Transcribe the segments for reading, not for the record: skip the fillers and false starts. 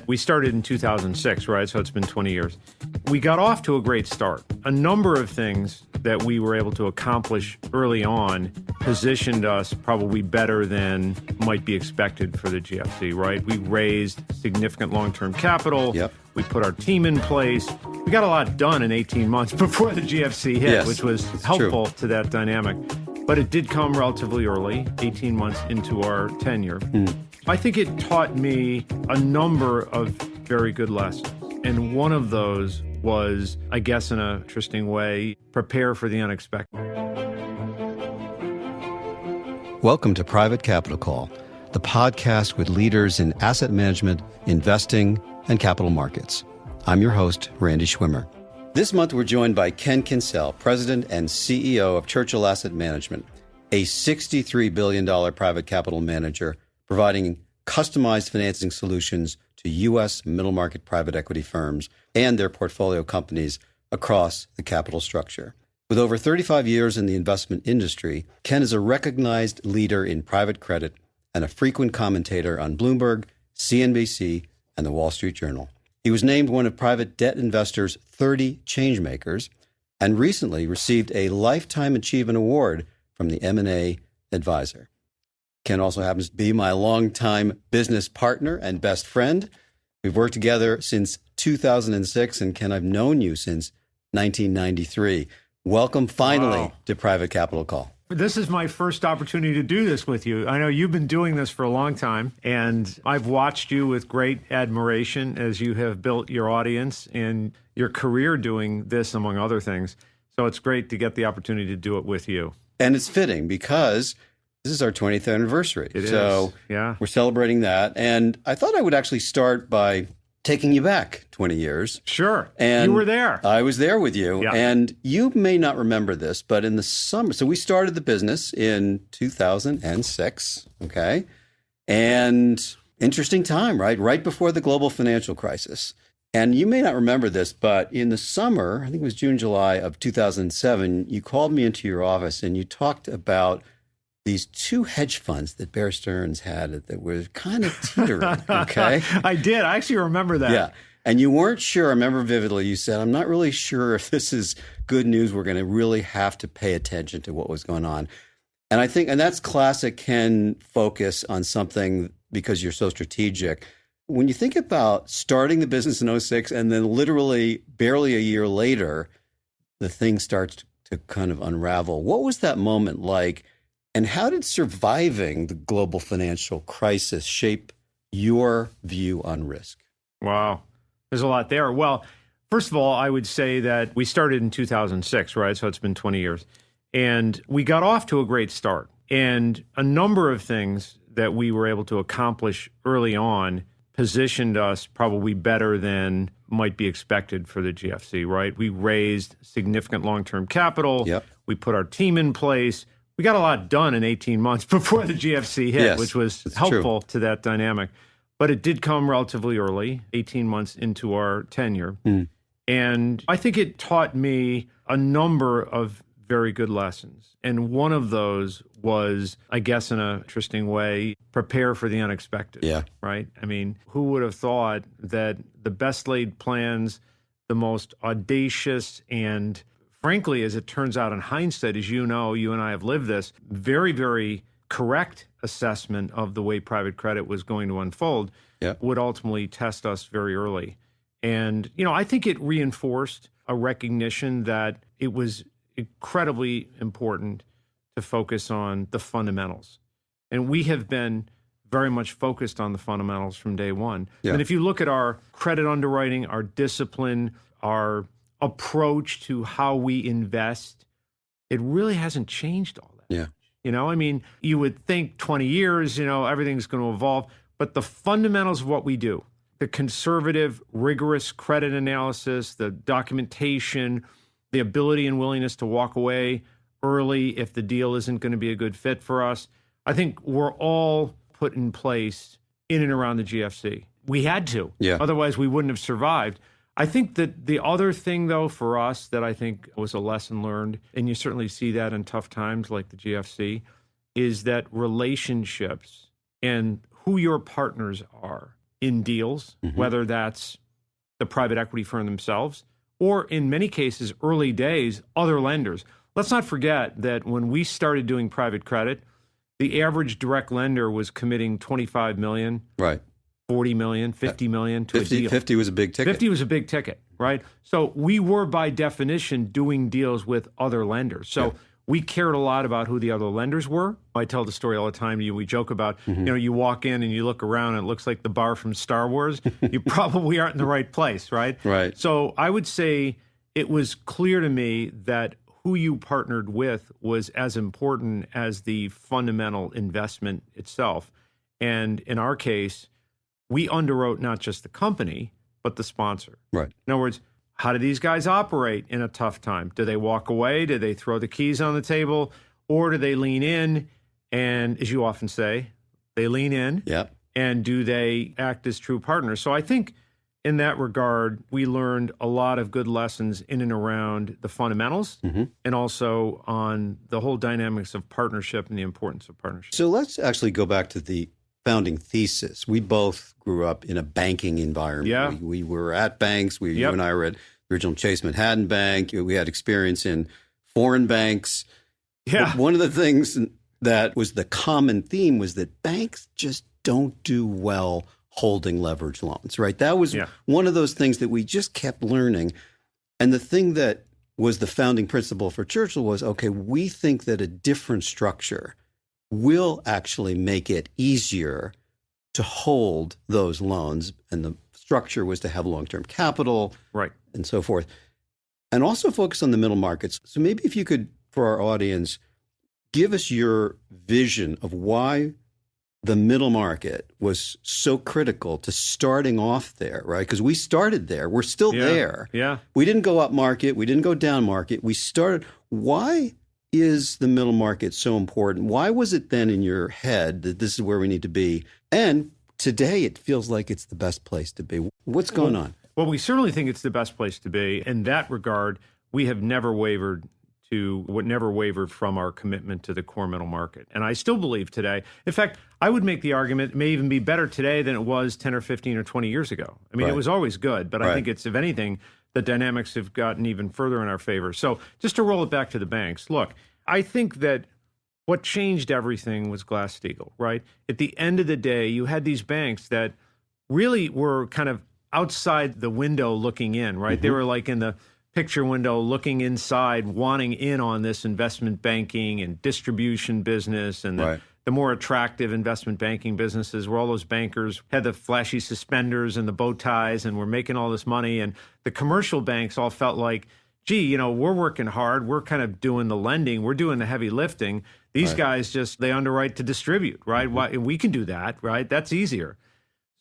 We started in 2006, right? So it's been 20 years. We got off to a great start. A number of things that we were able to accomplish early on positioned us probably better than might be expected for the GFC, right? We raised significant long-term capital. Yep. We put our team in place. We got a lot done in 18 months before the GFC hit, Yes, which was it's helpful to that dynamic. But it did come relatively early, 18 months into our tenure. I think it taught me a number of very good lessons. And one of those was, I guess in an interesting way, prepare for the unexpected. Welcome to Private Capital Call, the podcast with leaders in asset management, investing, and capital markets. I'm your host, Randy Schwimmer. This month, we're joined by Ken Kencel, President and CEO of Churchill Asset Management, a $63 billion private capital manager providing customized financing solutions to U.S. middle-market private equity firms and their portfolio companies across the capital structure. With over 35 years in the investment industry, Ken is a recognized leader in private credit and a frequent commentator on Bloomberg, CNBC, and the Wall Street Journal. He was named one of Private Debt Investor's 30 ChangeMakers and recently received a Lifetime Achievement Award from the M&A Advisor. Ken also happens to be my longtime business partner and best friend. We've worked together since 2006, and Ken, I've known you since 1993. Welcome finally to Private Capital Call. This is my first opportunity to do this with you. I know you've been doing this for a long time, and I've watched you with great admiration as you have built your audience and your career doing this, among other things. So it's great to get the opportunity to do it with you. And it's fitting because this is our 20th anniversary. So yeah, we're celebrating that. And I thought I would actually start by taking you back 20 years. Sure. And you were there. I was there with you. Yeah. And you may not remember this, but in the summer, so we started the business in 2006, okay? And interesting time, right? Right before the global financial crisis. And you may not remember this, but in the summer, I think it was June, July of 2007, you called me into your office and you talked about these two hedge funds that Bear Stearns had that were kind of teetering, okay? I did. I actually remember that. Yeah. And you weren't sure. I remember vividly you said, I'm not really sure if this is good news. We're going to really have to pay attention to what was going on. And I think, and that's classic Ken focus on something because you're so strategic. When you think about starting the business in 06 and then literally barely a year later, the thing starts to kind of unravel. What was that moment like? And how did surviving the global financial crisis shape your view on risk? Wow. There's a lot there. Well, first of all, I would say that we started in 2006, right? So it's been 20 years. And we got off to a great start. And a number of things that we were able to accomplish early on positioned us probably better than might be expected for the GFC, right? We raised significant long-term capital. Yep. We put our team in place. We got a lot done in 18 months before the GFC hit, Yes, which was it's helpful true to that dynamic. But it did come relatively early, 18 months into our tenure. And I think it taught me a number of very good lessons. And one of those was, I guess in an interesting way, prepare for the unexpected. Yeah. Right? I mean, who would have thought that the best laid plans, the most audacious and frankly, as it turns out in hindsight, as you know, you and I have lived this, very, very correct assessment of the way private credit was going to unfold would ultimately test us very early. And, you know, I think it reinforced a recognition that it was incredibly important to focus on the fundamentals. And we have been very much focused on the fundamentals from day one. Yeah. And if you look at our credit underwriting, our discipline, our approach to how we invest, it really hasn't changed all that. Yeah. You know, I mean, you would think 20 years, you know, everything's going to evolve, but the fundamentals of what we do, the conservative, rigorous credit analysis, the documentation, the ability and willingness to walk away early if the deal isn't going to be a good fit for us, I think we're all put in place in and around the GFC. We had to. Yeah. Otherwise, we wouldn't have survived. I think that the other thing, though, for us that I think was a lesson learned, and you certainly see that in tough times like the GFC, is that relationships and who your partners are in deals, whether that's the private equity firm themselves, or in many cases, early days, other lenders. Let's not forget that when we started doing private credit, the average direct lender was committing $25 million, Right. 40 million, 50 million to a deal. 50 was a big ticket. 50 was a big ticket, right? So we were by definition doing deals with other lenders. So we cared a lot about who the other lenders were. I tell the story all the time. We joke about, you walk in and you look around and it looks like the bar from Star Wars. You probably aren't in the right place, right? Right. So I would say it was clear to me that who you partnered with was as important as the fundamental investment itself. And in our case, we underwrote not just the company, but the sponsor. Right. In other words, how do these guys operate in a tough time? Do they walk away? Do they throw the keys on the table? Or do they lean in? And as you often say, they lean in. Yeah. And do they act as true partners? So I think in that regard, we learned a lot of good lessons in and around the fundamentals and also on the whole dynamics of partnership and the importance of partnership. So let's actually go back to the founding thesis. We both grew up in a banking environment. Yeah. We were at banks. You and I were at the original Chase Manhattan Bank. We had experience in foreign banks. Yeah. But one of the things that was the common theme was that banks just don't do well holding leverage loans, right? That was one of those things that we just kept learning. And the thing that was the founding principle for Churchill was, okay, we think that a different structure will actually make it easier to hold those loans. And the structure was to have long-term capital, right, and so forth. And also focus on the middle markets. So maybe if you could, for our audience, give us your vision of why the middle market was so critical to starting off there, right? Because we started there. We're still there. Yeah. We didn't go up market. We didn't go down market. We started. Why is the middle market so important? Why was it then in your head that this is where we need to be? And today it feels like it's the best place to be. What's going on? Well, we certainly think it's the best place to be. In that regard, we have never wavered from our commitment to the core middle market. And I still believe today, in fact, I would make the argument it may even be better today than it was 10 or 15 or 20 years ago. I mean, it was always good, but I think it's, if anything, the dynamics have gotten even further in our favor. So just to roll it back to the banks, look, I think that what changed everything was Glass-Steagall, right? At the end of the day, you had these banks that really were kind of outside the window looking in, right? They were like in the picture window looking inside, wanting in on this investment banking and distribution business and the more attractive investment banking businesses where all those bankers had the flashy suspenders and the bow ties and were making all this money. And the commercial banks all felt like, gee, we're working hard. We're kind of doing the lending. We're doing the heavy lifting. These guys they underwrite to distribute, right? We can do that, right? That's easier.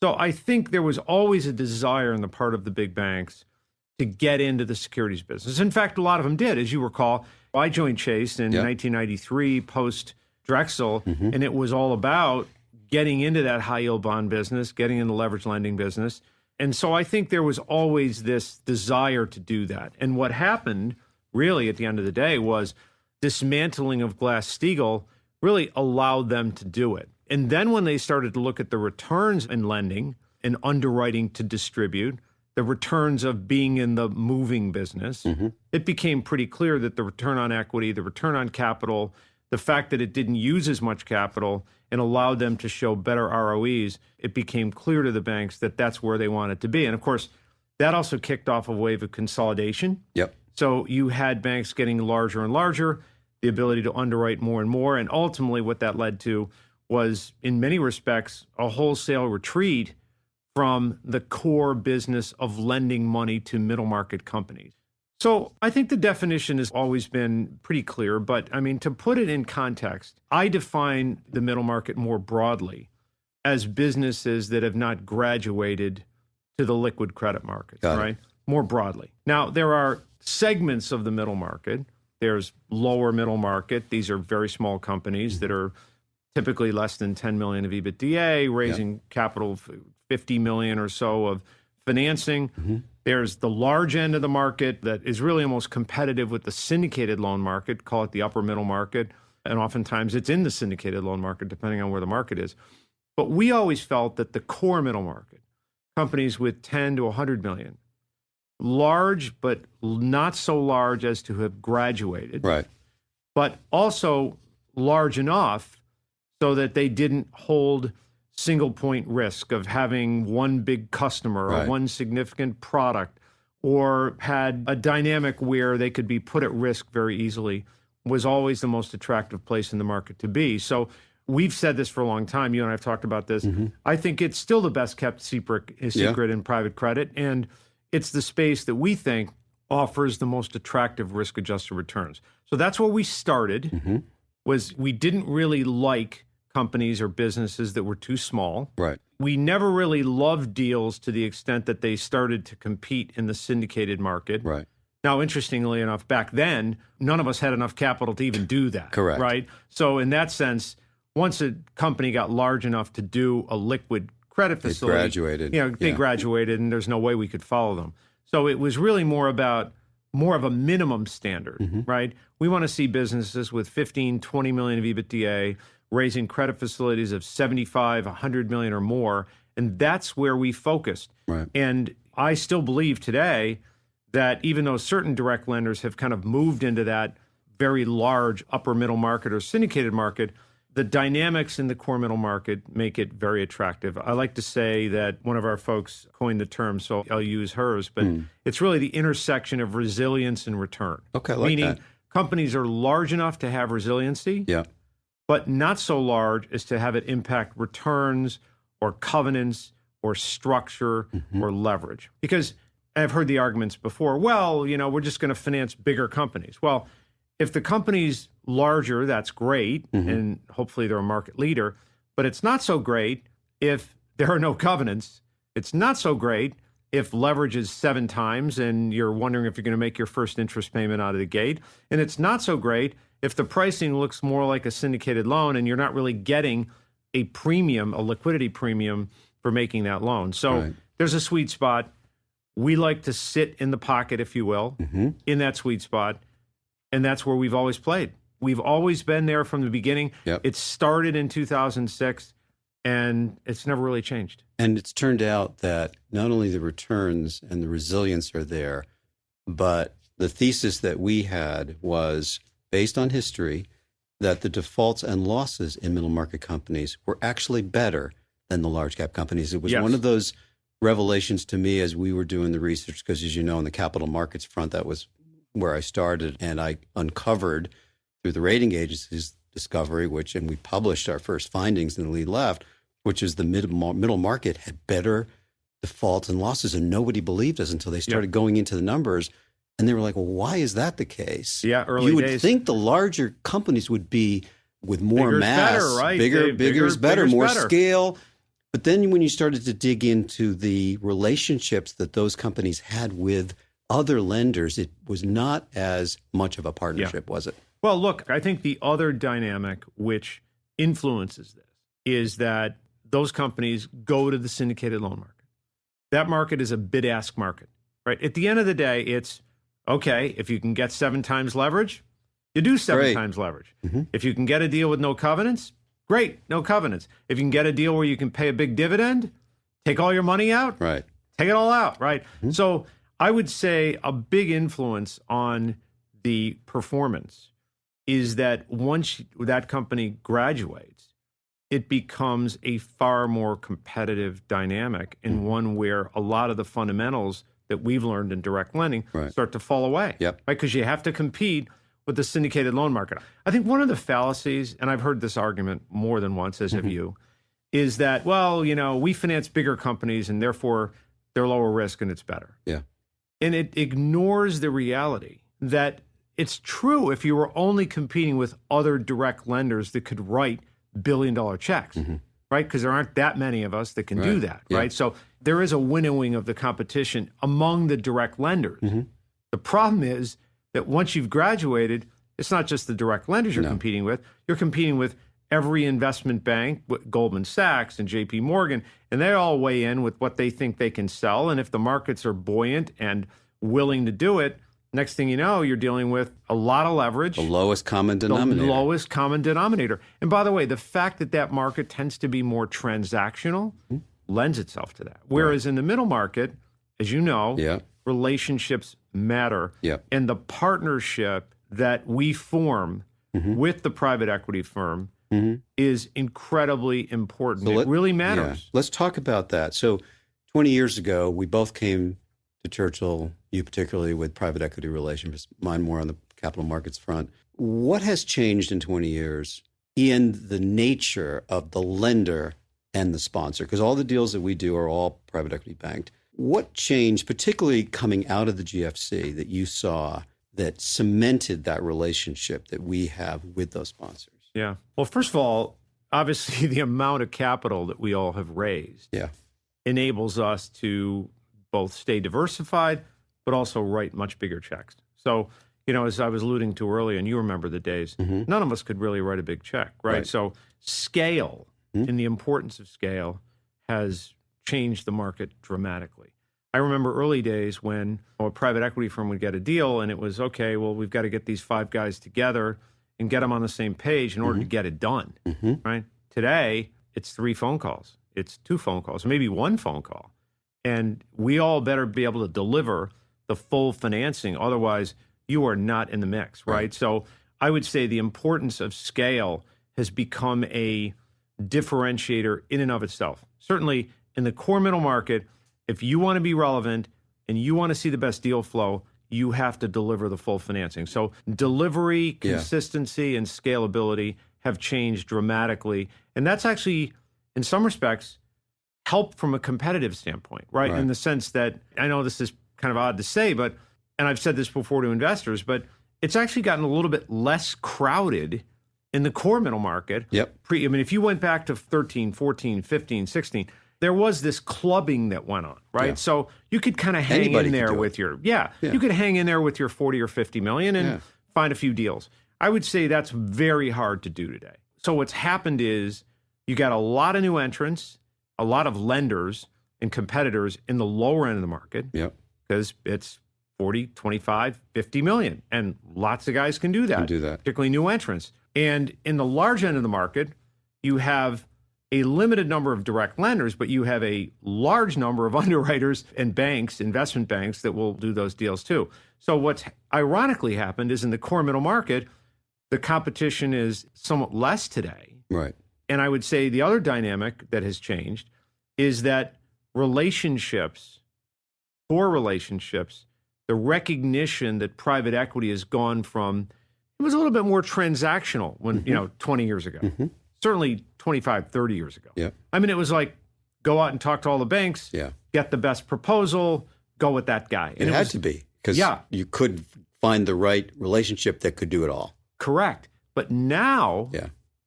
So I think there was always a desire on the part of the big banks to get into the securities business. In fact, a lot of them did. As you recall, I joined Chase in 1993 post Drexel, and it was all about getting into that high yield bond business, getting in the leverage lending business. And so I think there was always this desire to do that. And what happened really at the end of the day was dismantling of Glass-Steagall really allowed them to do it. And then when they started to look at the returns in lending and underwriting to distribute, the returns of being in the moving business, it became pretty clear that the return on equity, the return on capital, the fact that it didn't use as much capital and allowed them to show better ROEs, it became clear to the banks that that's where they wanted to be. And of course, that also kicked off a wave of consolidation. Yep. So you had banks getting larger and larger, the ability to underwrite more and more. And ultimately what that led to was, in many respects, a wholesale retreat from the core business of lending money to middle market companies. So I think the definition has always been pretty clear, but I mean, to put it in context, I define the middle market more broadly as businesses that have not graduated to the liquid credit markets, right? More broadly. Now, there are segments of the middle market. There's lower middle market. These are very small companies that are typically less than 10 million of EBITDA, raising capital, 50 million or so of financing. There's the large end of the market that is really almost competitive with the syndicated loan market, call it the upper middle market. And oftentimes it's in the syndicated loan market, depending on where the market is. But we always felt that the core middle market, companies with 10 to 100 million. Large, but not so large as to have graduated. Right. But also large enough so that they didn't hold single point risk of having one big customer or one significant product, or had a dynamic where they could be put at risk very easily, was always the most attractive place in the market to be. So we've said this for a long time. You and I have talked about this. I think it's still the best kept secret in private credit. And it's the space that we think offers the most attractive risk-adjusted returns. So that's where we started, was we didn't really like companies or businesses that were too small. Right. We never really loved deals to the extent that they started to compete in the syndicated market. Right. Now, interestingly enough, back then, none of us had enough capital to even do that. Correct. Right? So in that sense, once a company got large enough to do a liquid credit facility, they graduated, and there's no way we could follow them. So it was really more of a minimum standard, right? We want to see businesses with 15, 20 million of EBITDA raising credit facilities of 75, 100 million or more. And that's where we focused. Right. And I still believe today that even though certain direct lenders have kind of moved into that very large upper middle market or syndicated market, the dynamics in the core middle market make it very attractive. I like to say that one of our folks coined the term, so I'll use hers, but it's really the intersection of resilience and return. Okay, I like Meaning that. companies are large enough to have resiliency, but not so large as to have it impact returns or covenants or structure or leverage. Because I've heard the arguments before, well, we're just going to finance bigger companies. Well, if the company's larger, that's great, and hopefully they're a market leader, but it's not so great if there are no covenants. It's not so great if leverage is 7 times and you're wondering if you're going to make your first interest payment out of the gate. And it's not so great if the pricing looks more like a syndicated loan and you're not really getting a premium, a liquidity premium for making that loan. So there's a sweet spot. We like to sit in the pocket, if you will, in that sweet spot. And that's where we've always played. We've always been there from the beginning. It started in 2006, and it's never really changed. And it's turned out that not only the returns and the resilience are there, but the thesis that we had was based on history that the defaults and losses in middle market companies were actually better than the large cap companies. It was one of those revelations to me as we were doing the research, because as you know, in the capital markets front, that was where I started, and I uncovered through the rating agency's discovery, and we published our first findings in the lead left, which is the middle market had better defaults and losses, and nobody believed us until they started going into the numbers, and they were like, well, why is that the case? Early you would days. think the larger companies would be with more Bigger's mass, better, right? bigger's better, more better. scale. But then when you started to dig into the relationships that those companies had with other lenders, it was not as much of a partnership, was it? Well, look, I think the other dynamic which influences this is that those companies go to the syndicated loan market. That market is a bid-ask market, right? At the end of the day, it's, okay, if you can get 7 times leverage, you do 7 times leverage. If you can get a deal with no covenants, great, no covenants. If you can get a deal where you can pay a big dividend, take all your money out, take it all out, right? So I would say a big influence on the performance is that once that company graduates, it becomes a far more competitive dynamic, and one where a lot of the fundamentals that we've learned in direct lending start to fall away, right? Because you have to compete with the syndicated loan market. I think one of the fallacies, and I've heard this argument more than once, as have you, is that, well, we finance bigger companies and therefore they're lower risk and it's better. And it ignores the reality that it's true if you were only competing with other direct lenders that could write billion-dollar checks, right? Because there aren't that many of us that can do that, right? So there is a winnowing of the competition among the direct lenders. The problem is that once you've graduated, it's not just the direct lenders you're competing with. You're competing with every investment bank, Goldman Sachs and JP Morgan, and they all weigh in with what they think they can sell. And if the markets are buoyant and willing to do it, next thing you know, you're dealing with a lot of leverage. The lowest common denominator. The lowest common denominator. And by the way, the fact that that market tends to be more transactional lends itself to that. Whereas in the middle market, as you know, relationships matter. And the partnership that we form with the private equity firm is incredibly important. So it really matters. Let's talk about that. So 20 years ago, we both came to Churchill, you particularly with private equity relationships, mine more on the capital markets front. What has changed in 20 years in the nature of the lender and the sponsor? Because all the deals that we do are all private equity banked. What changed, particularly coming out of the GFC, that you saw that cemented that relationship that we have with those sponsors? Yeah. Well, first of all, obviously the amount of capital that we all have raised enables us to both stay diversified, but also write much bigger checks. So, as I was alluding to earlier, and you remember the days, none of us could really write a big check, right? So scale and the importance of scale has changed the market dramatically. I remember early days when a private equity firm would get a deal and it was, okay, well, we've got to get these 5 guys together and get them on the same page in order to get it done, right? Today, it's 3 phone calls. It's 2 phone calls, maybe 1 phone call. And we all better be able to deliver the full financing. Otherwise, you are not in the mix, right? So I would say the importance of scale has become a differentiator in and of itself. Certainly in the core middle market, if you want to be relevant and you want to see the best deal flow, you have to deliver the full financing. So delivery, consistency, and scalability have changed dramatically. And that's actually, in some respects, help from a competitive standpoint, right? In the sense that, I know this is kind of odd to say, but, and I've said this before to investors, but it's actually gotten a little bit less crowded in the core middle market. I mean, if you went back to 13, 14, 15, 16, there was this clubbing that went on, right? So you could kind of hang in there with your, you could hang in there with your 40 or 50 million and find a few deals. I would say that's very hard to do today. So what's happened is you got a lot of new entrants, a lot of lenders and competitors in the lower end of the market because it's 40, 25, 50 million. And lots of guys can do that, particularly new entrants. And in the large end of the market, you have a limited number of direct lenders, but you have a large number of underwriters and banks, investment banks, that will do those deals too. So what's ironically happened is in the core middle market, the competition is somewhat less today. And I would say the other dynamic that has changed is that relationships, core relationships, the recognition that private equity has gone from, it was a little bit more transactional when, 20 years ago. Certainly 25, 30 years ago. I mean, it was like, go out and talk to all the banks, get the best proposal, go with that guy. And it had to be, because you couldn't find the right relationship that could do it all. Correct. But now,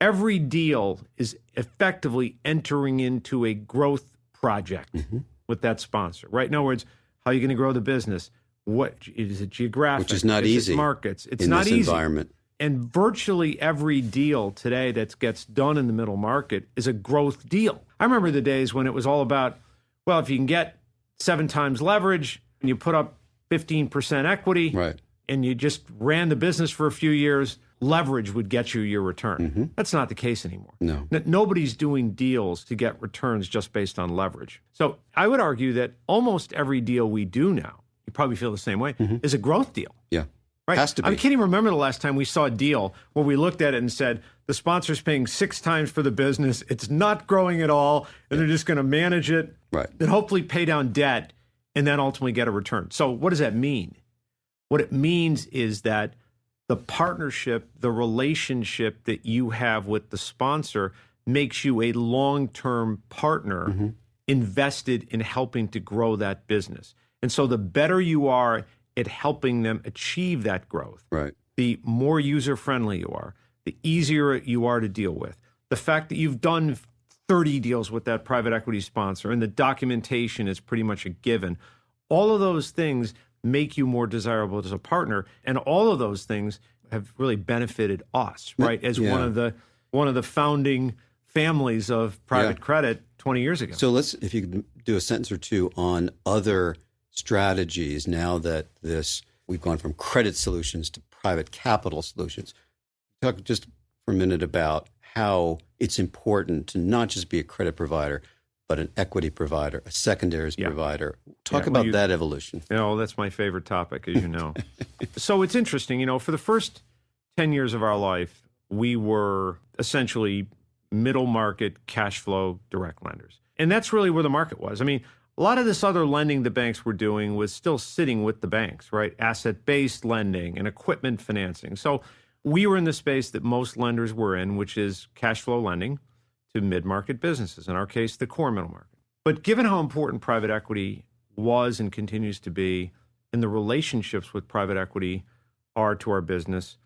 every deal is effectively entering into a growth project with that sponsor, right? In other words, how are you going to grow the business? What is it geographic? Which is not easy. Markets. It's in not this easy. Environment. And virtually every deal today that gets done in the middle market is a growth deal. I remember the days when it was all about, well, if you can get 7 times leverage and you put up 15% equity and you just ran the business for a few years, leverage would get you your return. That's not the case anymore. Nobody's doing deals to get returns just based on leverage. So I would argue that almost every deal we do now, you probably feel the same way, is a growth deal. Right? Has to be. I can't even remember the last time we saw a deal where we looked at it and said, the sponsor's paying 6 times for the business, it's not growing at all, and they're just going to manage it and hopefully pay down debt and then ultimately get a return. So what does that mean? What it means is that the partnership, the relationship that you have with the sponsor makes you a long-term partner invested in helping to grow that business. And so the better you are at helping them achieve that growth, the more user-friendly you are, the easier you are to deal with. The fact that you've done 30 deals with that private equity sponsor and the documentation is pretty much a given, all of those things make you more desirable as a partner. And all of those things have really benefited us, right? As one of the founding families of private credit 20 years ago. So if you could do a sentence or two on other strategies now that we've gone from credit solutions to private capital solutions. Talk just for a minute about how it's important to not just be a credit provider, but an equity provider, a secondaries provider. Talk Yeah, about that evolution. That's my favorite topic, as you know. So it's interesting, for the first 10 years of our life, we were essentially middle market cash flow direct lenders. And that's really where the market was. I mean, a lot of this other lending the banks were doing was still sitting with the banks, right? Asset-based lending and equipment financing. So we were in the space that most lenders were in, which is cash flow lending to mid-market businesses, in our case, the core middle market. But given how important private equity was and continues to be, and the relationships with private equity are to our business,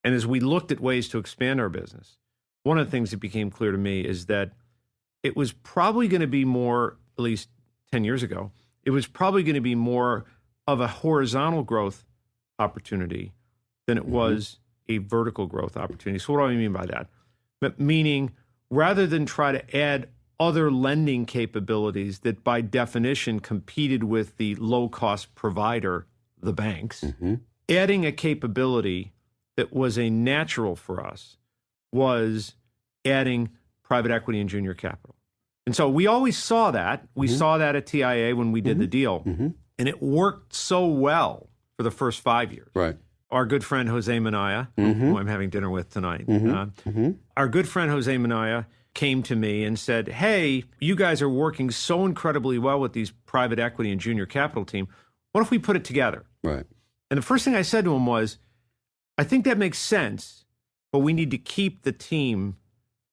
and as we looked at ways to expand our business, one of the things that became clear to me is that it was probably going to be more, at least 10 years ago, it was probably going to be more of a horizontal growth opportunity than it was a vertical growth opportunity. So what do I mean by that? But meaning, rather than try to add other lending capabilities that by definition competed with the low-cost provider, the banks, adding a capability that was a natural for us was adding private equity and junior capital. And so we always saw that. We saw that at TIA when we did the deal. And it worked so well for the first 5 years. Right. Our good friend Jose Minaya, who I'm having dinner with tonight, our good friend Jose Minaya came to me and said, hey, you guys are working so incredibly well with these private equity and junior capital team. What if we put it together? Right. And the first thing I said to him was, I think that makes sense, but we need to keep the team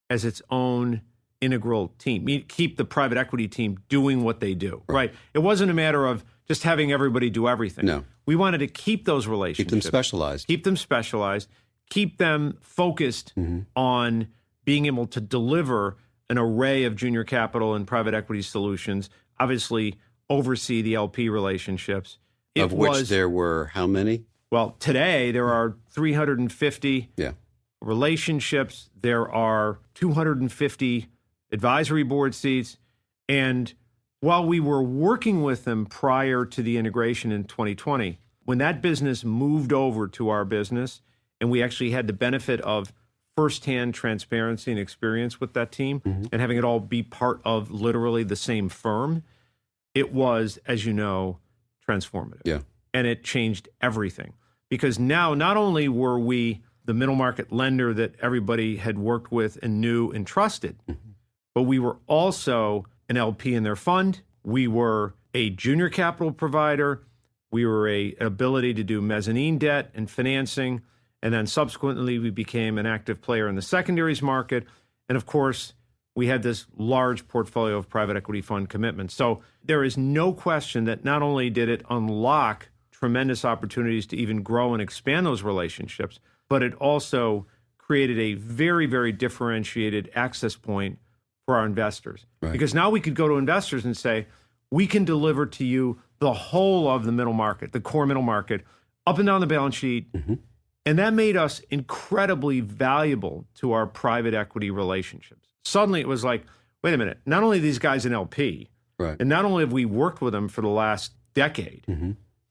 as its own integral team. Keep the private equity team doing what they do, right? It wasn't a matter of just having everybody do everything. No. We wanted to keep those relationships. Keep them specialized. Keep them specialized. Keep them focused on being able to deliver an array of junior capital and private equity solutions, obviously oversee the LP relationships. Of which there were how many? Well, today there are 350 Yeah. relationships. There are 250 advisory board seats. And while we were working with them prior to the integration in 2020, when that business moved over to our business and we actually had the benefit of firsthand transparency and experience with that team and having it all be part of literally the same firm, it was, as you know, transformative. Yeah. And it changed everything. Because now not only were we the middle market lender that everybody had worked with and knew and trusted, but we were also an LP in their fund. We were a junior capital provider. We were an ability to do mezzanine debt and financing. And then subsequently, we became an active player in the secondaries market. And of course, we had this large portfolio of private equity fund commitments. So there is no question that not only did it unlock tremendous opportunities to even grow and expand those relationships, but it also created a very, very differentiated access point for our investors. Right. Because now we could go to investors and say, we can deliver to you the whole of the middle market, the core middle market, up and down the balance sheet. And that made us incredibly valuable to our private equity relationships. Suddenly it was like, wait a minute, not only are these guys an LP, Right. and not only have we worked with them for the last decade,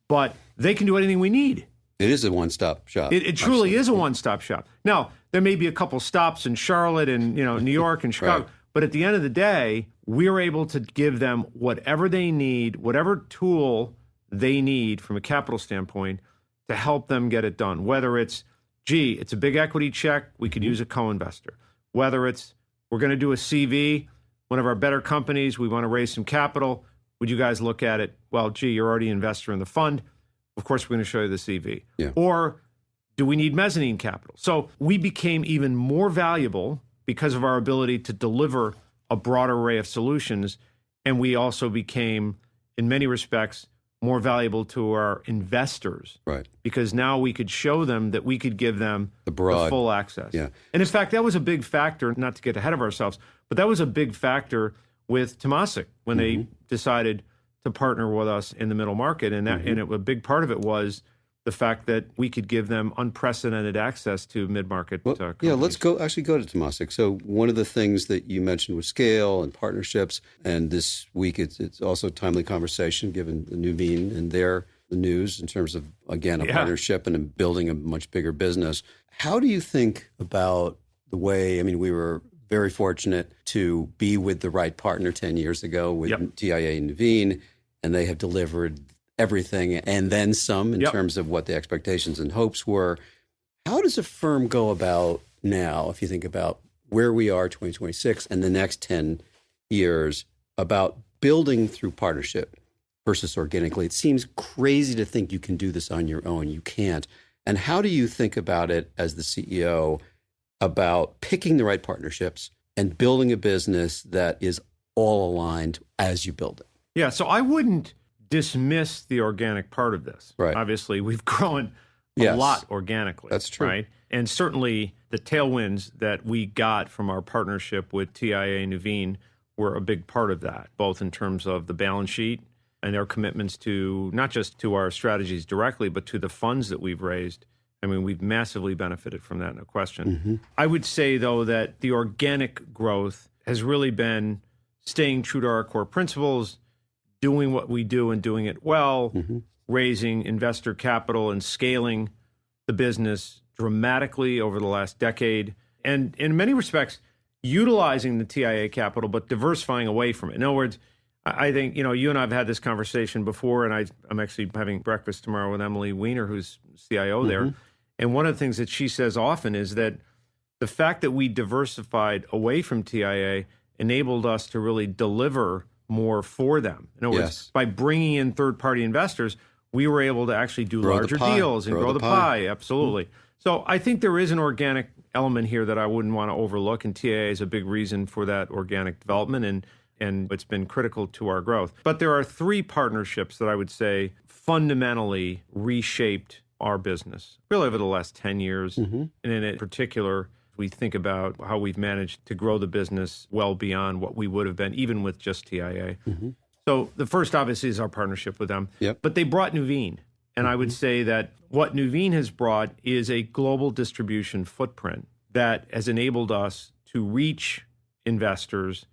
but they can do anything we need. It is a one-stop shop. It truly is a one-stop shop. Now, there may be a couple stops in Charlotte and New York and Chicago, Right. but at the end of the day, we're able to give them whatever they need, whatever tool they need from a capital standpoint to help them get it done. Whether it's, it's a big equity check, we could use a co-investor. Whether it's, we're going to do a CV, one of our better companies, we want to raise some capital. Would you guys look at it? Well, you're already an investor in the fund. Of course, we're going to show you the CV. Yeah. Or do we need mezzanine capital? So we became even more valuable because of our ability to deliver a broad array of solutions. And we also became, in many respects, more valuable to our investors. Right. Because now we could show them that we could give them the full access. Yeah. And in fact, that was a big factor, not to get ahead of ourselves, but that was a big factor with Temasek when they decided to partner with us in the middle market. And that, a big part of it was the fact that we could give them unprecedented access to mid-market companies. Yeah, let's go to Temasek. So one of the things that you mentioned was scale and partnerships. And this week, it's also a timely conversation given the Nuveen and the news in terms of, again, a partnership and building a much bigger business. How do you think about the way, we were very fortunate to be with the right partner 10 years ago with TIA and Nuveen, and they have delivered everything and then some in terms of what the expectations and hopes were. How does a firm go about now, if you think about where we are 2026 and the next 10 years, about building through partnership versus organically? It seems crazy to think you can do this on your own. You can't. And how do you think about it as the CEO about picking the right partnerships and building a business that is all aligned as you build it? Yeah, so I wouldn't dismiss the organic part of this. Right. Obviously, we've grown a lot organically. That's true. Right? And certainly the tailwinds that we got from our partnership with TIA and Nuveen were a big part of that, both in terms of the balance sheet and their commitments to not just to our strategies directly, but to the funds that we've raised. I mean, we've massively benefited from that, no question. I would say, though, that the organic growth has really been staying true to our core principles, doing what we do and doing it well, raising investor capital and scaling the business dramatically over the last decade, and in many respects, utilizing the TIA capital, but diversifying away from it. In other words, I think, you and I have had this conversation before, and I'm actually having breakfast tomorrow with Emily Weiner, who's CIO there. And one of the things that she says often is that the fact that we diversified away from TIA enabled us to really deliver more for them. In other words, by bringing in third-party investors, we were able to actually do larger deals and grow the pie. Absolutely. So I think there is an organic element here that I wouldn't want to overlook, and TIA is a big reason for that organic development, and it's been critical to our growth. But there are three partnerships that I would say fundamentally reshaped our business really over the last 10 years. And in particular, we think about how we've managed to grow the business well beyond what we would have been, even with just TIA. So the first, obviously, is our partnership with them. But they brought Nuveen. And I would say that what Nuveen has brought is a global distribution footprint that has enabled us to reach investors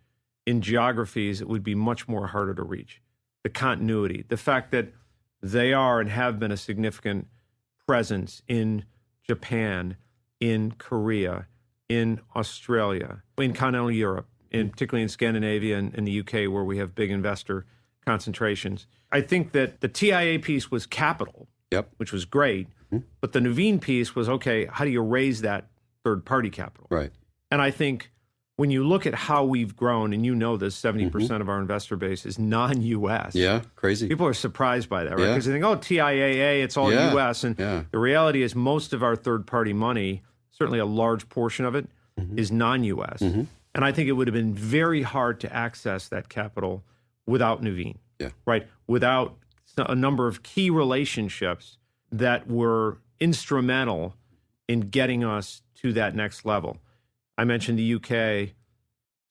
in geographies that would be much more harder to reach. The continuity, the fact that they are and have been a significant presence in Japan, in Korea, in Australia, in continental Europe, particularly in Scandinavia and in the UK, where we have big investor concentrations. I think that the TIA piece was capital, which was great, but the Nuveen piece was, okay, how do you raise that third-party capital? Right. And I think when you look at how we've grown, and this, 70% of our investor base is non-U.S. Yeah, crazy. People are surprised by that, right? Because they think, TIAA, it's all U.S. And the reality is most of our third-party money, certainly a large portion of it, is non-U.S. And I think it would have been very hard to access that capital without Nuveen, right? Without a number of key relationships that were instrumental in getting us to that next level. I mentioned the UK,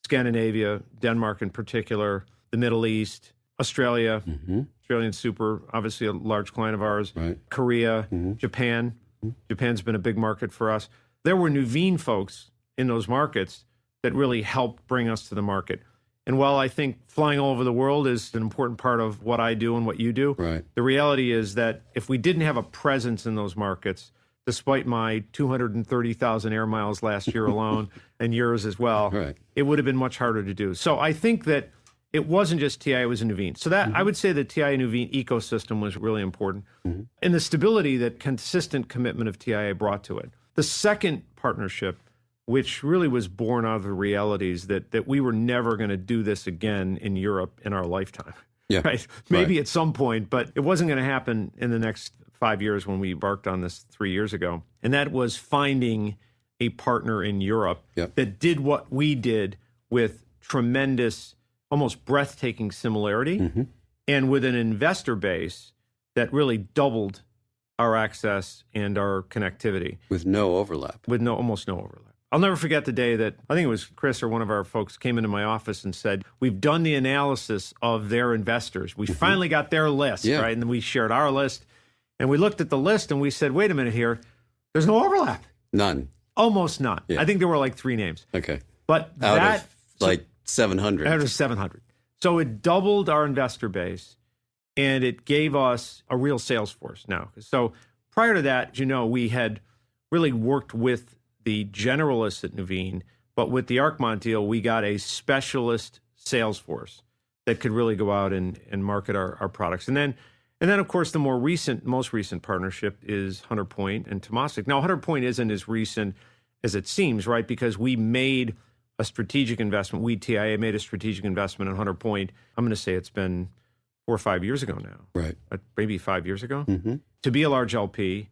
Scandinavia, Denmark in particular, the Middle East, Australia, Australian super, obviously a large client of ours, Korea, Japan. Japan's been a big market for us. There were Nuveen folks in those markets that really helped bring us to the market. And while I think flying all over the world is an important part of what I do and what you do, the reality is that if we didn't have a presence in those markets, despite my 230,000 air miles last year alone, and yours as well, it would have been much harder to do. So I think that it wasn't just TIA, it was a Nuveen. So that I would say the TIA Nuveen ecosystem was really important. And the stability that consistent commitment of TIA brought to it. The second partnership, which really was born out of the realities that we were never going to do this again in Europe in our lifetime. Right? Maybe at some point, but it wasn't going to happen in the next 5 years when we embarked on this 3 years ago. And that was finding a partner in Europe that did what we did with tremendous, almost breathtaking similarity, and with an investor base that really doubled our access and our connectivity. With no overlap. With almost no overlap. I'll never forget the day that, I think it was Chris or one of our folks came into my office and said, we've done the analysis of their investors. We finally got their list, right? And then we shared our list. And we looked at the list and we said, wait a minute here, there's no overlap. None. Almost none. I think there were like 3 names. Okay. But out of like 700. Out of 700. So it doubled our investor base and it gave us a real sales force now. So prior to that, we had really worked with the generalists at Nuveen, But with the Arcmont deal, we got a specialist sales force that could really go out and market our products. And then, of course, the most recent partnership is Hunter Point and Temasek. Now, Hunter Point isn't as recent as it seems, right? Because we made a strategic investment. We, TIA, made a strategic investment in Hunter Point. I'm going to say it's been 4 or 5 years ago now. Right. Maybe 5 years ago. To be a large LP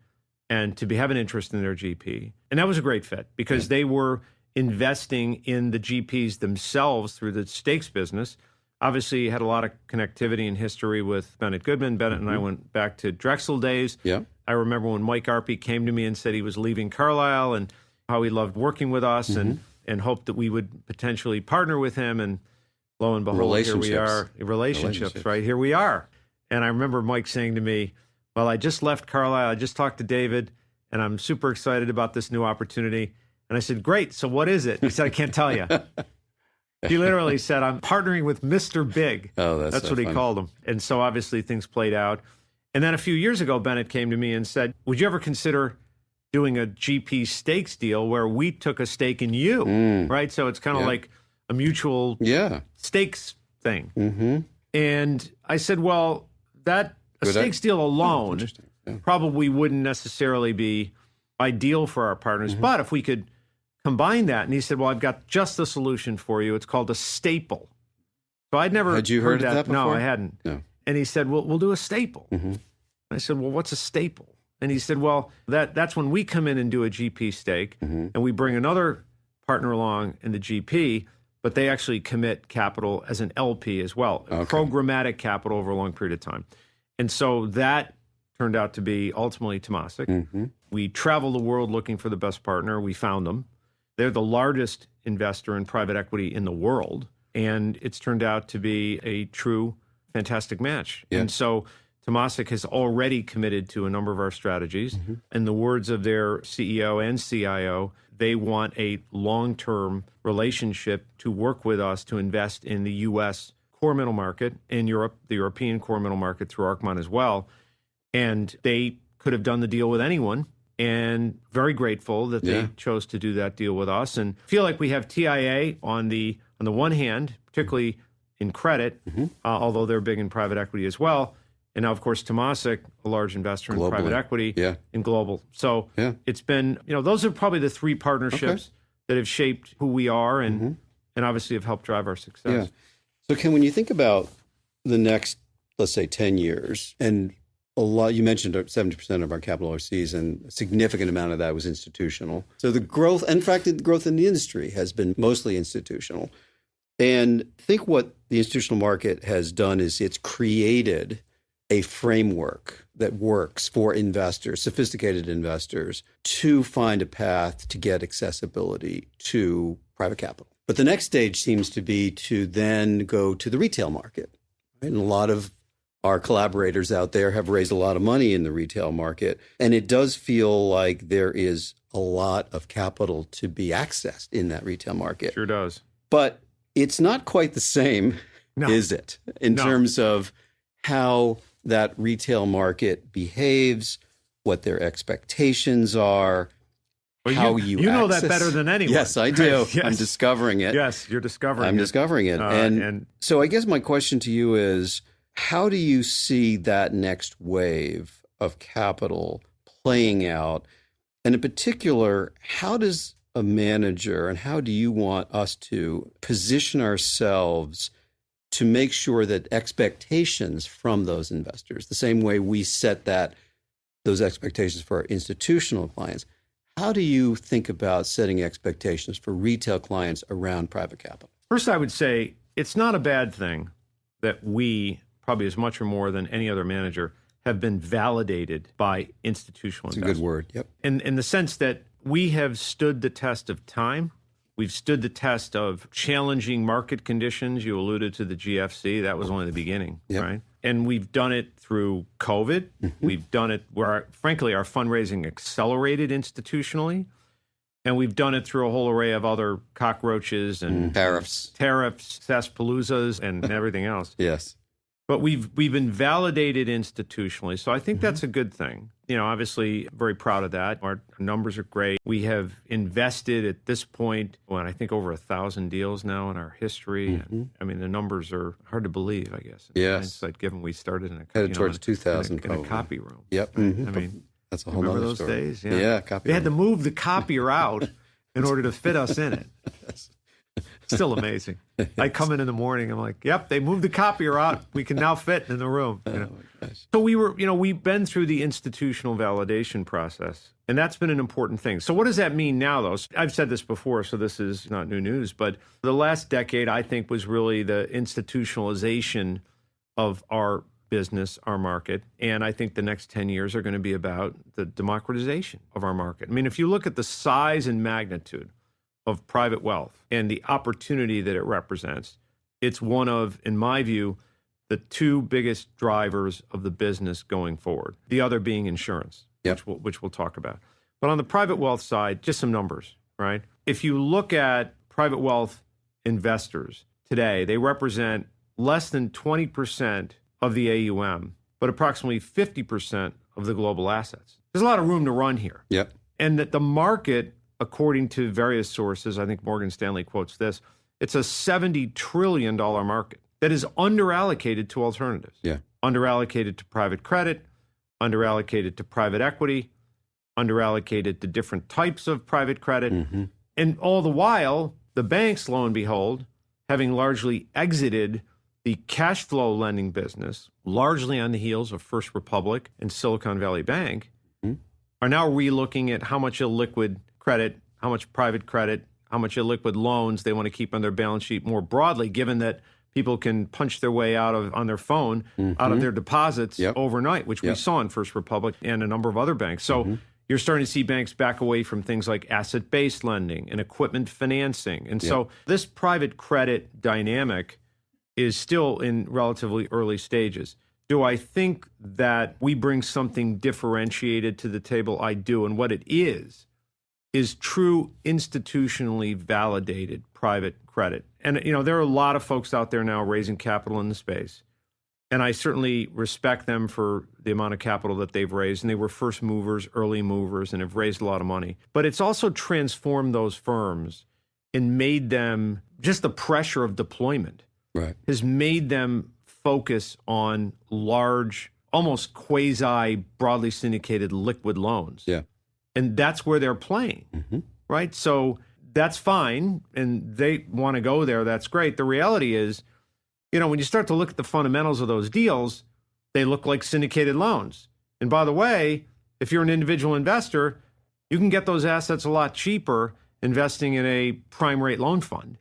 and to have an interest in their GP. And that was a great fit because they were investing in the GPs themselves through the stakes business. Obviously, had a lot of connectivity and history with Bennett Goodman. Bennett and I went back to Drexel days. Yeah. I remember when Mike Arpey came to me and said he was leaving Carlyle and how he loved working with us and hoped that we would potentially partner with him. And lo and behold, here we are. Relationships, right? Here we are. And I remember Mike saying to me, well, I just left Carlyle. I just talked to David, and I'm super excited about this new opportunity. And I said, great. So what is it? He said, I can't tell you. He literally said, I'm partnering with Mr. Big. Oh, that's so what he funny. called him. And so obviously things played out. And then a few years ago, Bennett came to me and said, would you ever consider doing a GP stakes deal where we took a stake in you, right? So it's kind of like a mutual stakes thing. And I said, well, a stakes deal alone probably wouldn't necessarily be ideal for our partners. But if we could combine that, and he said, well, I've got just the solution for you. It's called a staple. So I'd never Had you heard of that before? No, I hadn't. No. And he said, well, we'll do a staple. I said, well, what's a staple? And he said, well, that's when we come in and do a GP stake, and we bring another partner along in the GP, but they actually commit capital as an LP as well, programmatic capital over a long period of time. And so that turned out to be ultimately Temasek. We traveled the world looking for the best partner. We found them. They're the largest investor in private equity in the world, and it's turned out to be a true, fantastic match. And so Temasek has already committed to a number of our strategies. In the words of their CEO and CIO, they want a long-term relationship to work with us to invest in the U.S. core middle market, in Europe, the European core middle market through Arcmont as well. And they could have done the deal with anyone, and very grateful that they chose to do that deal with us. And feel like we have TIA on the one hand, particularly in credit, although they're big in private equity as well. And now, of course, Temasek, a large investor in private equity in global. So it's been, those are probably the three partnerships that have shaped who we are and obviously have helped drive our success. So Ken, when you think about the next, let's say 10 years, and you mentioned 70% of our capital overseas, and a significant amount of that was institutional. So the growth, in fact, the growth in the industry has been mostly institutional. And I think what the institutional market has done is it's created a framework that works for investors, sophisticated investors, to find a path to get accessibility to private capital. But the next stage seems to be to then go to the retail market. And a lot of our collaborators out there have raised a lot of money in the retail market. And it does feel like there is a lot of capital to be accessed in that retail market. Sure does. But it's not quite the same, is it? In terms of how that retail market behaves, what their expectations are, how you know access. that better than anyone. Yes, I do. Yes. I'm discovering it. Yes, you're discovering I'm it. discovering it. And so I guess my question to you is, how do you see that next wave of capital playing out? And in particular, how does a manager, and how do you want us to position ourselves to make sure that expectations from those investors, the same way we set those expectations for our institutional clients, how do you think about setting expectations for retail clients around private capital? First, I would say it's not a bad thing that we, probably as much or more than any other manager, have been validated by institutional investors. It's a good word, yep. In the sense that we have stood the test of time. We've stood the test of challenging market conditions. You alluded to the GFC. That was only the beginning, right? And we've done it through COVID. We've done it where, frankly, our fundraising accelerated institutionally. And we've done it through a whole array of other cockroaches and tariffs, sarsaparillas, and everything else. Yes. But we've been validated institutionally. So I think that's a good thing. Obviously, very proud of that. Our numbers are great. We have invested at this point, I think over 1,000 deals now in our history. And I mean, the numbers are hard to believe, I guess. Yes. Given we started in headed towards 2,000 in a copy room. Yep. I mean, that's a whole remember other those story. days? Yeah, copy We had to room. move the copier out in order to fit us in it. Still amazing. I come in the morning. I'm like, yep, they moved the copier out. We can now fit in the room. Oh, my gosh. So we've been through the institutional validation process, and that's been an important thing. So what does that mean now, though? I've said this before, so this is not new news, but the last decade, I think, was really the institutionalization of our business, our market. And I think the next 10 years are going to be about the democratization of our market. I mean, if you look at the size and magnitude of private wealth and the opportunity that it represents, it's one of, in my view, the two biggest drivers of the business going forward. The other being insurance, which we'll talk about. But on the private wealth side, just some numbers, right? If you look at private wealth investors today, they represent less than 20% of the AUM, but approximately 50% of the global assets. There's a lot of room to run here. Yep. And that the market, according to various sources, I think Morgan Stanley quotes this, it's a $70 trillion market that is underallocated to alternatives. Yeah. Underallocated to private credit, underallocated to private equity, underallocated to different types of private credit. And all the while, the banks, lo and behold, having largely exited the cash flow lending business, largely on the heels of First Republic and Silicon Valley Bank, are now relooking at how much illiquid credit, how much private credit, how much illiquid loans they want to keep on their balance sheet more broadly, given that people can punch their way out of on their phone out of their deposits overnight, which we saw in First Republic and a number of other banks. So you're starting to see banks back away from things like asset-based lending and equipment financing. And so this private credit dynamic is still in relatively early stages. Do I think that we bring something differentiated to the table? I do. And what it is true institutionally validated private credit. And, there are a lot of folks out there now raising capital in the space. And I certainly respect them for the amount of capital that they've raised. And they were first movers, early movers, and have raised a lot of money. But it's also transformed those firms and made them, just the pressure of deployment has made them focus on large, almost quasi broadly syndicated liquid loans. Yeah. And that's where they're playing, right? So that's fine. And they want to go there. That's great. The reality is, when you start to look at the fundamentals of those deals, they look like syndicated loans. And by the way, if you're an individual investor, you can get those assets a lot cheaper investing in a prime rate loan fund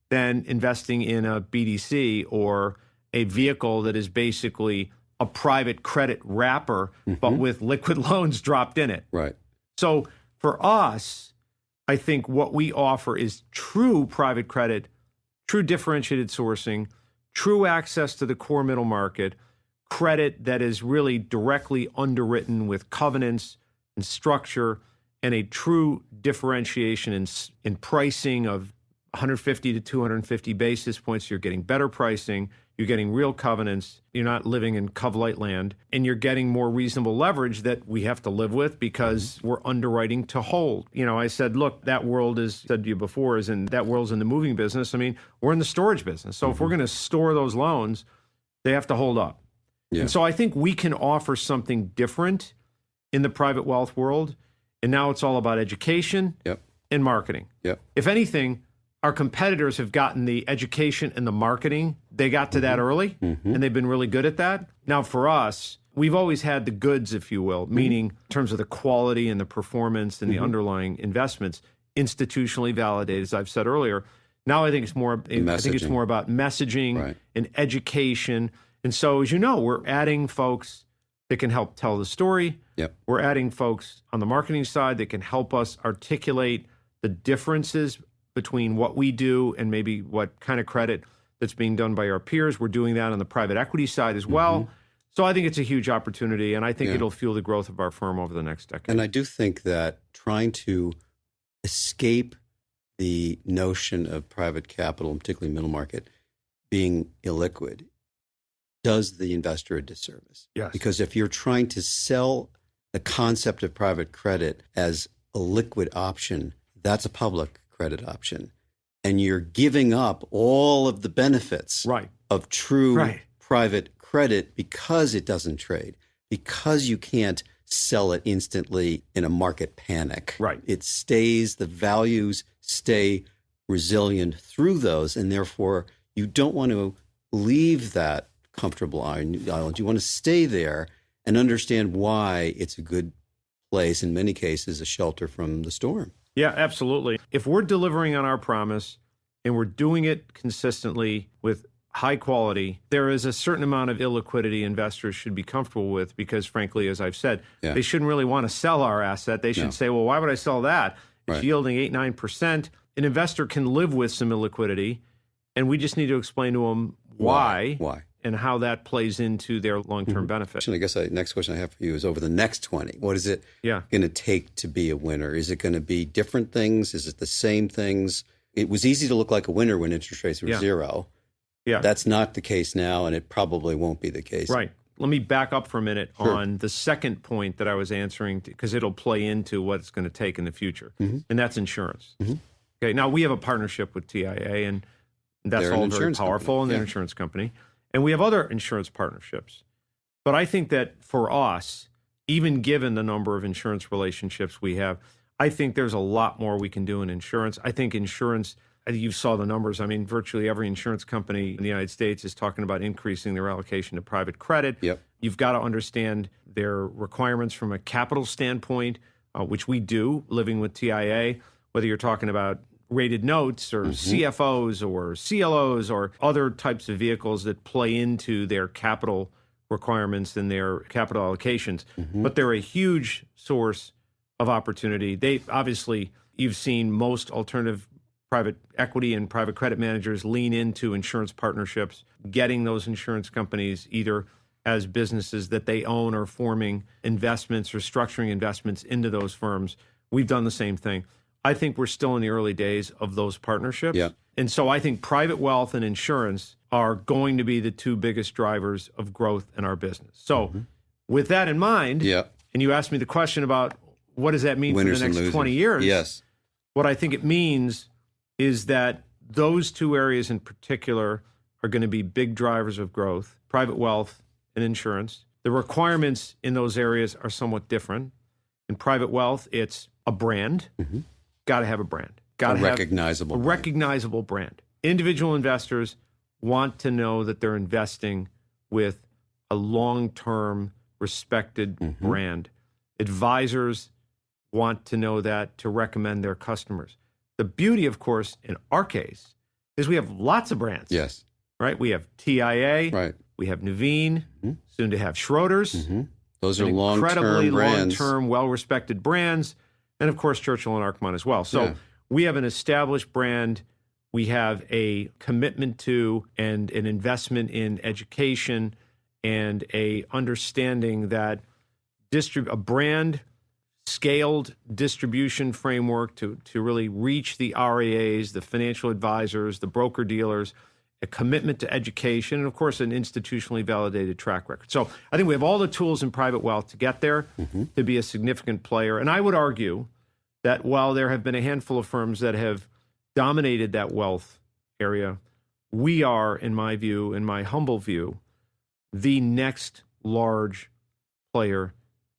than investing in a BDC or a vehicle that is basically a private credit wrapper, but with liquid loans dropped in it. So for us, I think what we offer is true private credit, true differentiated sourcing, true access to the core middle market, credit that is really directly underwritten with covenants and structure, and a true differentiation in pricing of 150 to 250 basis points. You're getting better pricing. You're getting real covenants. You're not living in cov-lite land, and you're getting more reasonable leverage that we have to live with because we're underwriting to hold. I said, look, that world is, said to you before, that world's in the moving business. I mean, we're in the storage business. So if we're going to store those loans, they have to hold up. And so I think we can offer something different in the private wealth world. And now it's all about education and marketing. If anything, our competitors have gotten the education and the marketing. They got to that early, and they've been really good at that. Now, for us, we've always had the goods, if you will, meaning in terms of the quality and the performance and the underlying investments, institutionally validated, as I've said earlier. Now I think it's more about messaging and education. And so, as you know, we're adding folks that can help tell the story. We're adding folks on the marketing side that can help us articulate the differences between what we do and maybe what kind of credit that's being done by our peers. We're doing that on the private equity side as well. So I think it's a huge opportunity, and I think it'll fuel the growth of our firm over the next decade. And I do think that trying to escape the notion of private capital, particularly middle market, being illiquid, does the investor a disservice. Yes. Because if you're trying to sell the concept of private credit as a liquid option, that's a public credit option. And you're giving up all of the benefits of true private credit because it doesn't trade, because you can't sell it instantly in a market panic. Right. It stays, the values stay resilient through those, and therefore you don't want to leave that comfortable island. You want to stay there and understand why it's a good place, in many cases, a shelter from the storm. Yeah, absolutely. If we're delivering on our promise and we're doing it consistently with high quality, there is a certain amount of illiquidity investors should be comfortable with because, frankly, as I've said, they shouldn't really want to sell our asset. They should say, well, why would I sell that? It's yielding 8-9%. An investor can live with some illiquidity, and we just need to explain to them why and how that plays into their long-term benefit. I guess the next question I have for you is over the next 20. What is it going to take to be a winner? Is it going to be different things? Is it the same things? It was easy to look like a winner when interest rates were zero. Yeah. That's not the case now, and it probably won't be the case. Right. Let me back up for a minute on the second point that I was answering, because it'll play into what it's going to take in the future, and that's insurance. Okay. Now, we have a partnership with TIA, and that's all very powerful, and they're an insurance company. And we have other insurance partnerships. But I think that for us, even given the number of insurance relationships we have, I think there's a lot more we can do in insurance. I think insurance, you saw the numbers. I mean, virtually every insurance company in the United States is talking about increasing their allocation to private credit. You've got to understand their requirements from a capital standpoint, which we do, living with TIA, whether you're talking about rated notes or CFOs or CLOs or other types of vehicles that play into their capital requirements and their capital allocations. But they're a huge source of opportunity. They obviously, you've seen most alternative private equity and private credit managers lean into insurance partnerships, getting those insurance companies either as businesses that they own or forming investments or structuring investments into those firms. We've done the same thing. I think we're still in the early days of those partnerships. And so I think private wealth and insurance are going to be the two biggest drivers of growth in our business. So with that in mind, and you asked me the question about what does that mean Winners for the next 20 years? What I think it means is that those two areas in particular are going to be big drivers of growth, private wealth and insurance. The requirements in those areas are somewhat different. In private wealth, it's a brand. Got to have a brand. Got to have a recognizable brand. Individual investors want to know that they're investing with a long-term, respected brand. Advisors want to know that to recommend their customers. The beauty, of course, in our case, is we have lots of brands. Right? We have TIA. We have Nuveen, soon to have Schroders. Those are long-term incredibly brands. long-term, well-respected brands. And, of course, Churchill and Arcmont as well. So we have an established brand. We have a commitment to and an investment in education and a understanding that a brand scaled distribution framework to really reach the RIAs, the financial advisors, the broker-dealers, a commitment to education, and, of course, an institutionally validated track record. So I think we have all the tools in private wealth to get there, to be a significant player. And I would argue that while there have been a handful of firms that have dominated that wealth area, we are, in my view, in my humble view, the next large player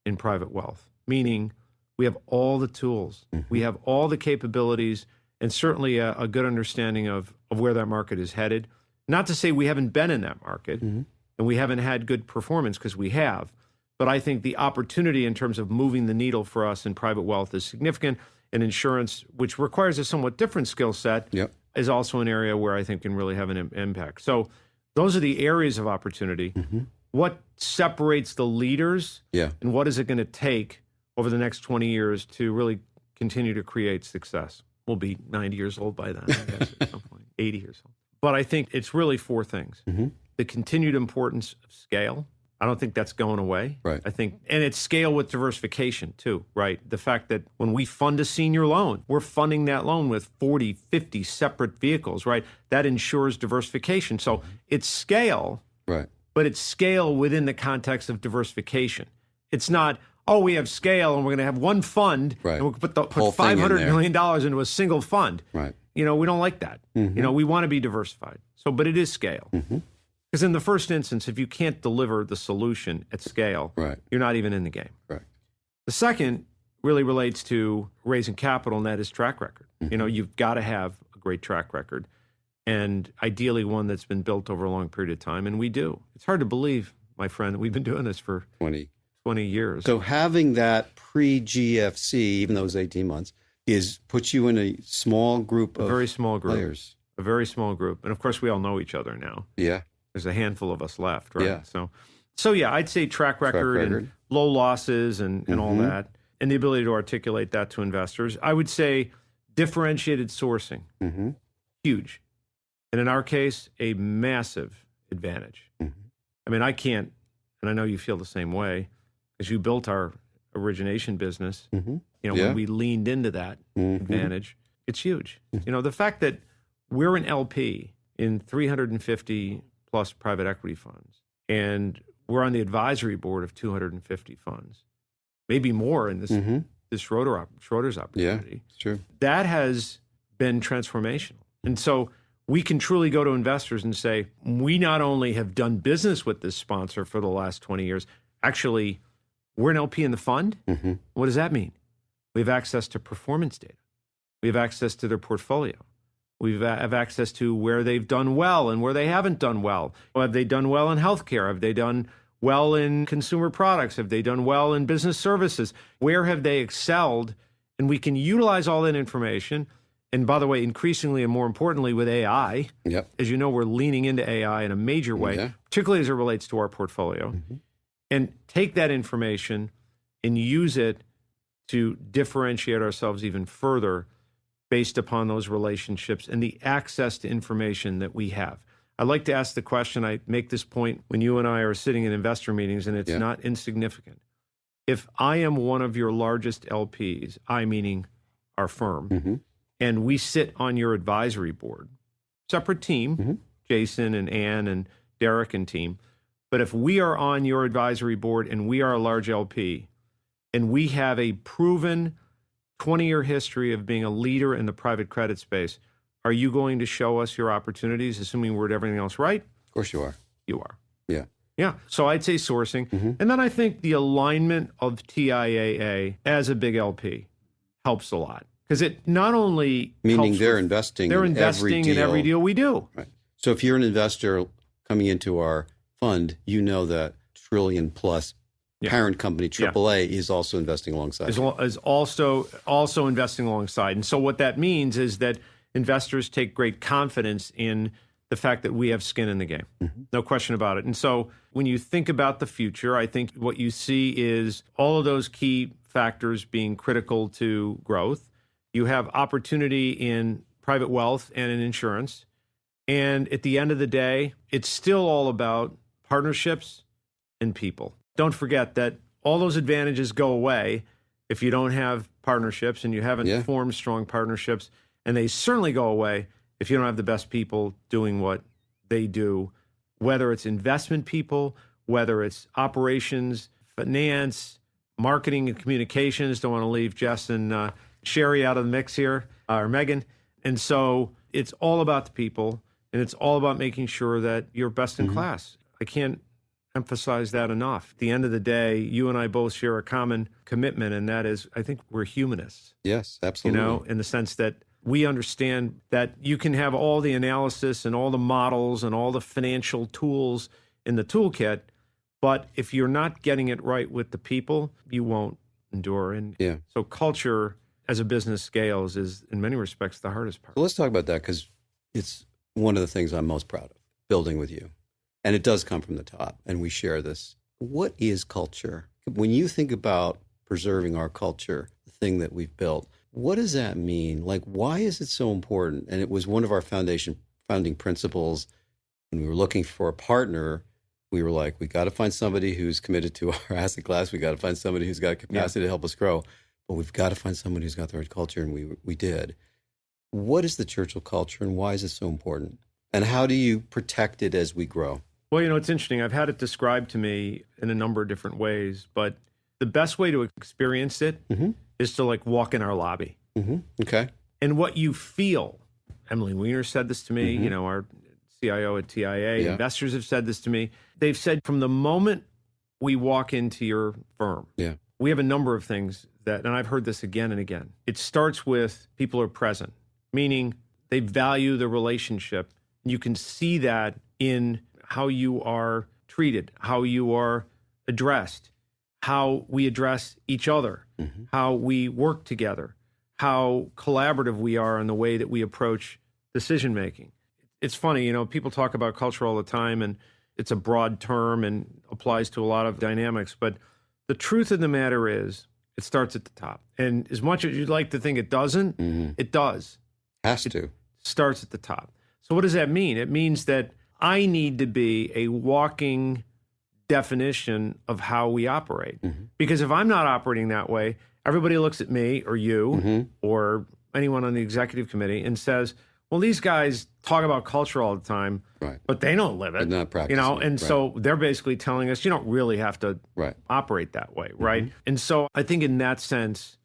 in private wealth, meaning we have all the tools, we have all the capabilities, and certainly a good understanding of where that market is headed. Not to say we haven't been in that market and we haven't had good performance, because we have. But I think the opportunity in terms of moving the needle for us in private wealth is significant. And insurance, which requires a somewhat different skill set, is also an area where I think can really have an impact. So those are the areas of opportunity. What separates the leaders and what is it going to take over the next 20 years to really continue to create success? We'll be 90 years old by then, I guess, at some point, 80 years old. But I think it's really four things. The continued importance of scale. I don't think that's going away. I think, and it's scale with diversification too, right? The fact that when we fund a senior loan, we're funding that loan with 40, 50 separate vehicles, right? That ensures diversification. So it's scale, but but it's scale within the context of diversification. It's not, oh, we have scale and we're going to have one fund and we'll put $500 million into a single fund. Right. We don't like that. We want to be diversified. So, but it is scale. Because in the first instance, if you can't deliver the solution at scale, you're not even in the game. Right. The second really relates to raising capital, and that is track record. You've got to have a great track record, and ideally one that's been built over a long period of time, and we do. It's hard to believe, my friend, that we've been doing this for 20 years. So having that pre-GFC, even though it was 18 months, puts you in a small group of very small group players. A very small group. And of course, we all know each other now. Yeah. There's a handful of us left, right? Yeah. So yeah, I'd say track record. And low losses and all that, and the ability to articulate that to investors. I would say differentiated sourcing, huge. And in our case, a massive advantage. I mean, I can't, and I know you feel the same way, because you built our origination business, when we leaned into that advantage, it's huge. The fact that we're an LP in 350 plus private equity funds, and we're on the advisory board of 250 funds, maybe more in this Schroeder's opportunity. Yeah, it's true. That has been transformational. And so we can truly go to investors and say, we not only have done business with this sponsor for the last 20 years, actually, we're an LP in the fund. What does that mean? We have access to performance data. We have access to their portfolio. We have access to where they've done well and where they haven't done well. Have they done well in healthcare? Have they done well in consumer products? Have they done well in business services? Where have they excelled? And we can utilize all that information. And by the way, increasingly and more importantly with AI, as you know, we're leaning into AI in a major way, particularly as it relates to our portfolio, and take that information and use it to differentiate ourselves even further based upon those relationships and the access to information that we have. I like to ask the question, I make this point when you and I are sitting in investor meetings, and it's not insignificant. If I am one of your largest LPs, I meaning our firm, and we sit on your advisory board, separate team, Jason and Ann and Derek and team, but if we are on your advisory board and we are a large LP, and we have a proven 20-year history of being a leader in the private credit space, are you going to show us your opportunities, assuming we're at everything else right? Of course you are. You are. Yeah. Yeah. So I'd say sourcing. And then I think the alignment of TIAA as a big LP helps a lot. Because it not only meaning helps they're investing in every deal we do. Right. So if you're an investor coming into our fund, you know that trillion plus parent company, AAA, is also investing alongside. Is also investing alongside. And so what that means is that investors take great confidence in the fact that we have skin in the game. No question about it. And so when you think about the future, I think what you see is all of those key factors being critical to growth. You have opportunity in private wealth and in insurance. And at the end of the day, it's still all about partnerships and people. Don't forget that all those advantages go away if you don't have partnerships and you haven't formed strong partnerships. And they certainly go away if you don't have the best people doing what they do, whether it's investment people, whether it's operations, finance, marketing and communications. Don't want to leave Jess and Sherry out of the mix here, or Megan. And so it's all about the people, and it's all about making sure that you're best in class. I can't emphasize that enough. At the end of the day, you and I both share a common commitment, and that is, I think we're humanists. Yes, absolutely. In the sense that we understand that you can have all the analysis and all the models and all the financial tools in the toolkit, but if you're not getting it right with the people, you won't endure. And so culture as a business scales is, in many respects, the hardest part. So let's talk about that, because it's one of the things I'm most proud of, building with you. And it does come from the top, and we share this. What is culture? When you think about preserving our culture, the thing that we've built, what does that mean? Like, why is it so important? And it was one of our founding principles. When we were looking for a partner, we were like, we got to find somebody who's committed to our asset class. We got to find somebody who's got capacity to help us grow. But we've got to find someone who's got the right culture, and we did. What is the Churchill culture, and why is it so important? And how do you protect it as we grow? Well, it's interesting. I've had it described to me in a number of different ways, but the best way to experience it is to like walk in our lobby. Okay. And what you feel, Emily Weiner said this to me, our CIO at TIA, investors have said this to me. They've said from the moment we walk into your firm, we have a number of things that, and I've heard this again and again. It starts with people are present, meaning they value the relationship. You can see that in how you are treated, how you are addressed, how we address each other, how we work together, how collaborative we are in the way that we approach decision making. It's funny, people talk about culture all the time, and it's a broad term and applies to a lot of dynamics. But the truth of the matter is, it starts at the top. And as much as you'd like to think it doesn't, it does. Has to. It starts at the top. So what does that mean? It means that I need to be a walking definition of how we operate. Because if I'm not operating that way, everybody looks at me or you or anyone on the executive committee and says, well, these guys talk about culture all the time, but they don't live it. They're not practicing and so they're basically telling us you don't really have to operate that way, right? And so I think in that sense,